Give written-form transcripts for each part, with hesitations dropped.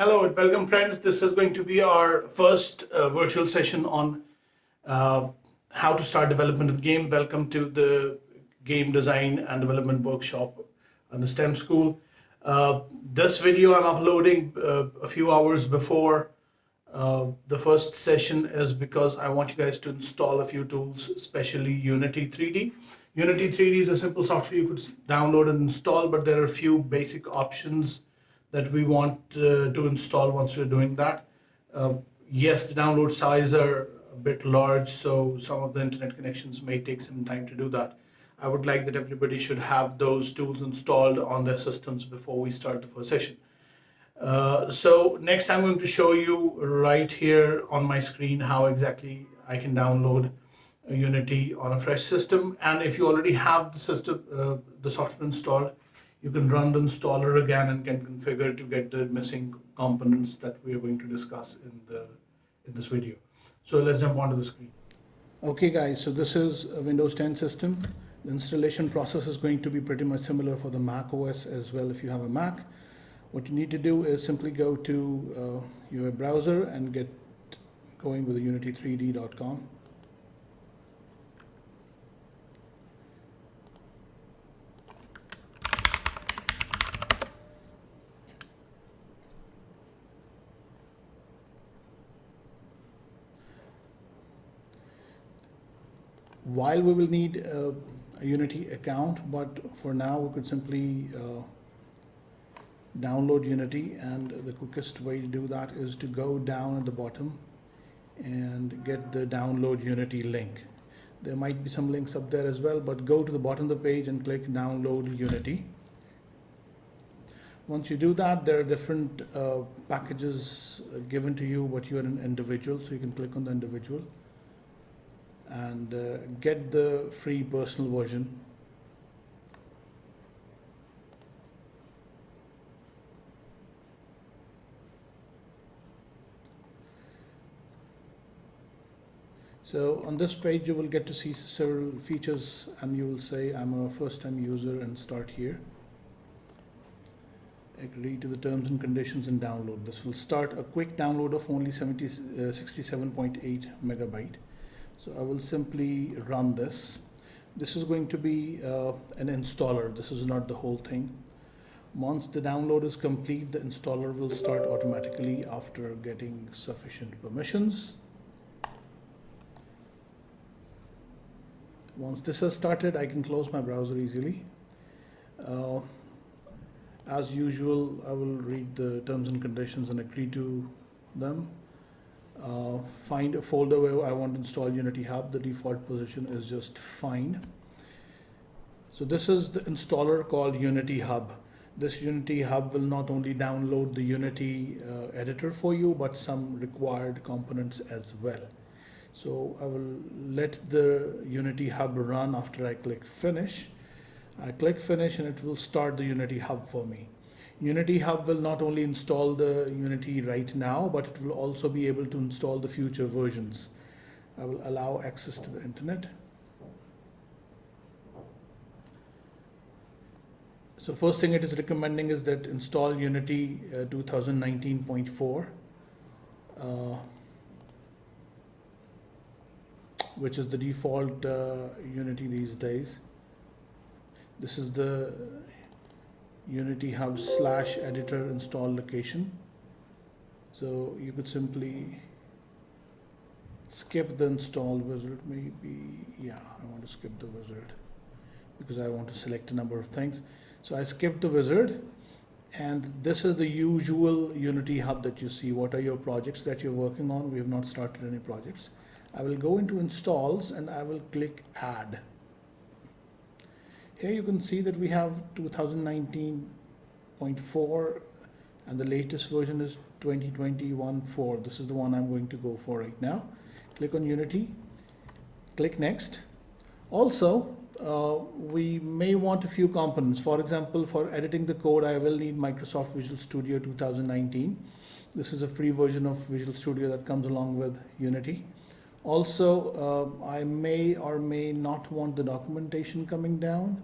Hello and welcome, friends. This is going to be our first virtual session on uh, how to start development of the game. Welcome to the game design and development workshop on the STEM school. This video I'm uploading a few hours before the first session is because I want you guys to install a few tools, especially Unity 3D. Unity 3D is a simple software you could download and install, but there are a few basic options that we want to install once we're doing that. Uh, yes, the download size are a bit large, so some of the internet connections may take some time to do that. I would like that everybody should have those tools installed on their systems before we start the first session. So next I'm going to show you right here on my screen how exactly I can download Unity on a fresh system. And if you already have the system, the software installed, you can run the installer again and can configure to get the missing components that we are going to discuss in this video. So let's jump onto the screen. Okay guys, so this is a Windows 10 system. The installation process is going to be pretty much similar for the Mac OS as well if you have a Mac. What you need to do is simply go to your browser and get going with unity3d.com. While we will need a Unity account, but for now we could simply download Unity, and the quickest way to do that is to go down at the bottom and get the download Unity link. There might be some links up there as well, but go to the bottom of the page and click download Unity. Once you do that, there are different packages given to you, but you are an individual, so you can click on the individual and get the free personal version. So on this page you will get to see several features, and you will say I'm a first-time user and start here. Agree to the terms and conditions and download. This will start a quick download of only 67.8 megabyte. So I will simply run this. This is going to be an installer. This is not the whole thing. Once the download is complete, the installer will start automatically after getting sufficient permissions. Once this has started, I can close my browser easily. As usual, I will read the terms and conditions and agree to them. Find a folder where I want to install Unity Hub. The default position is just fine. So this is the installer called Unity Hub. This Unity Hub will not only download the Unity editor for you, but some required components as well. So I will let the Unity Hub run after I click finish. I click finish and it will start the Unity Hub for me. Unity Hub will not only install the Unity right now, but it will also be able to install the future versions. I will allow access to the internet. So first thing it is recommending is that install Unity 2019.4. Which is the default Unity these days. This is the Unity Hub /editor install location. So you could simply skip the install wizard. Maybe, yeah, I want to skip the wizard because I want to select a number of things. So I skipped the wizard, and this is the usual Unity Hub that you see. What are your projects that you're working on? We have not started any projects. I will go into installs and I will click add. Here you can see that we have 2019.4 and the latest version is 2021.4. This is the one I'm going to go for right now. Click on Unity, click next. Also, we may want a few components. For example, for editing the code, I will need Microsoft Visual Studio 2019. This is a free version of Visual Studio that comes along with Unity. Also, I may or may not want the documentation coming down.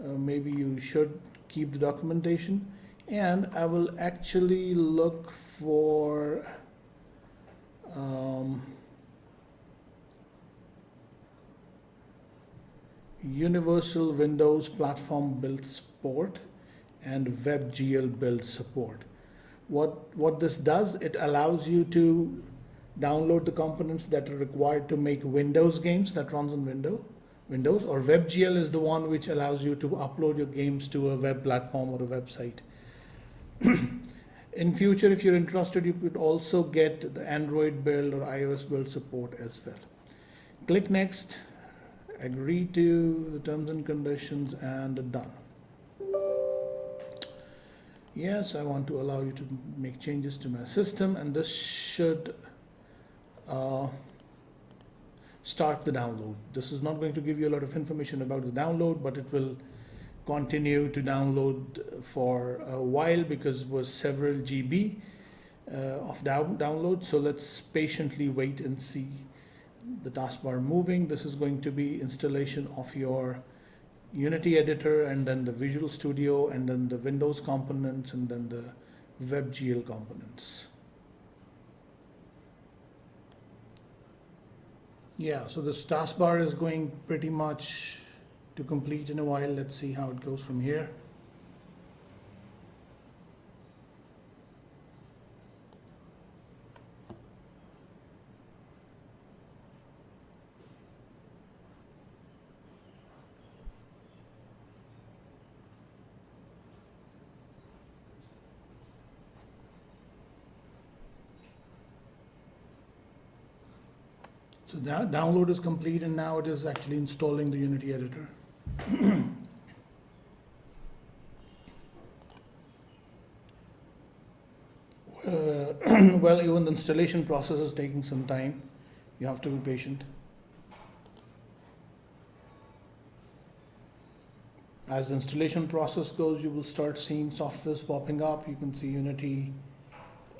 Maybe you should keep the documentation. And I will actually look for Universal Windows Platform Build Support and WebGL Build Support. What this does, it allows you to download the components that are required to make Windows games that runs on Windows, or WebGL is the one which allows you to upload your games to a web platform or a website. In future, if you're interested, you could also get the Android build or iOS build support as well. Click next, agree to the terms and conditions, and done. Yes, I want to allow you to make changes to my system, and this should start the download. This is not going to give you a lot of information about the download, but it will continue to download for a while because it was several GB of download. So let's patiently wait and see the taskbar moving. This is going to be installation of your Unity editor, and then the Visual Studio, and then the Windows components, and then the WebGL components. Yeah, so this taskbar is going pretty much to complete in a while. Let's see how it goes from here. So that download is complete, and now it is actually installing the Unity editor. Well, even the installation process is taking some time. You have to be patient. As the installation process goes, you will start seeing softwares popping up. You can see Unity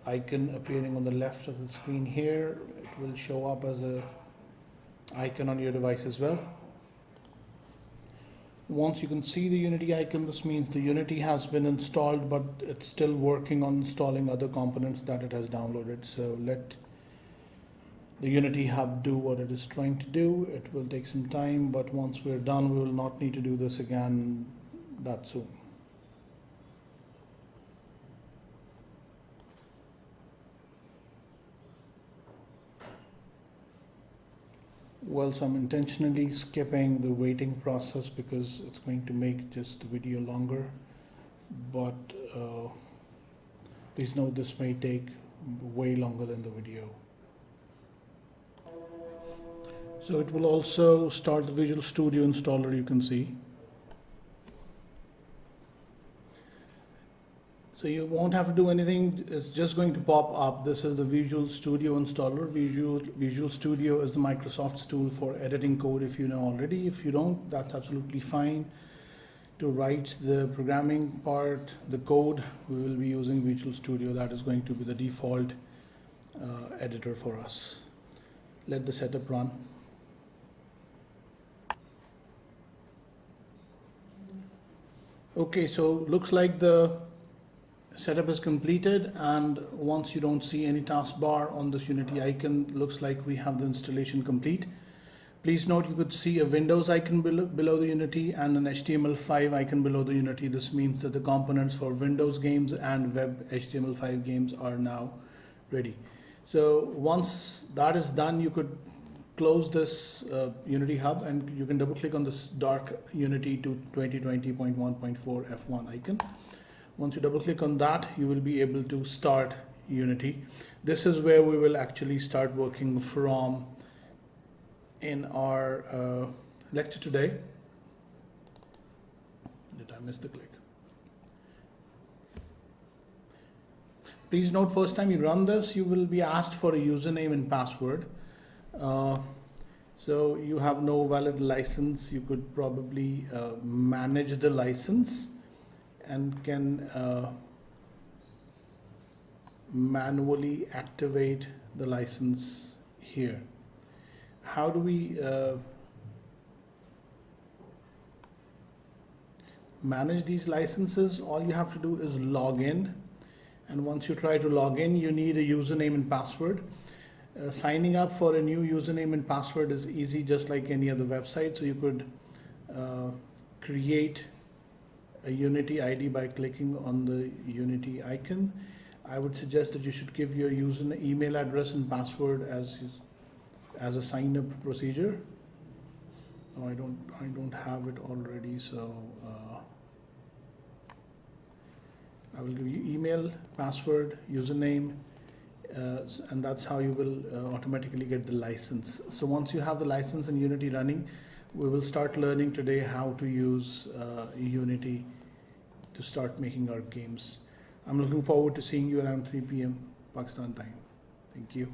icon appearing on the left of the screen here. It will show up as a icon on your device as well. Once you can see the Unity icon, this means the Unity has been installed, but it's still working on installing other components that it has downloaded. So let the Unity hub do what it is trying to do. It will take some time, but once we're done, we will not need to do this again that soon. Well, so I'm intentionally skipping the waiting process because it's going to make just the video longer, but please note this may take way longer than the video. So it will also start the Visual Studio installer, you can see. So you won't have to do anything, it's just going to pop up. This is the Visual Studio installer. Visual Studio is the Microsoft's tool for editing code, if you know already. If you don't, that's absolutely fine. To write the programming part, the code, we will be using Visual Studio. That is going to be the default editor for us. Let the setup run. Okay, so looks like the setup is completed, and once you don't see any taskbar on this Unity icon, looks like we have the installation complete. Please note you could see a Windows icon below the Unity and an HTML5 icon below the Unity. This means that the components for Windows games and web HTML5 games are now ready. So once that is done, you could close this Unity hub, and you can double click on this dark Unity to 2020.1.4 F1 icon. Once you double click on that, you will be able to start Unity. This is where we will actually start working from in our lecture today. Did I miss the click? Please note, first time you run this, you will be asked for a username and password. So you have no valid license. You could probably manage the license and can manually activate the license here. How do we manage these licenses, all you have to do is log in. And once you try to log in, you need a username and password. Signing up for a new username and password is easy, just like any other website. So you could create a Unity ID by clicking on the Unity icon. I would suggest that you should give your email address and password as a sign up procedure. No, I don't have it already, so I will give you email, password, username, and that's how you will automatically get the license. So once you have the license in Unity running, we will start learning today how to use Unity to start making our games. I'm looking forward to seeing you around 3 p.m. Pakistan time. Thank you.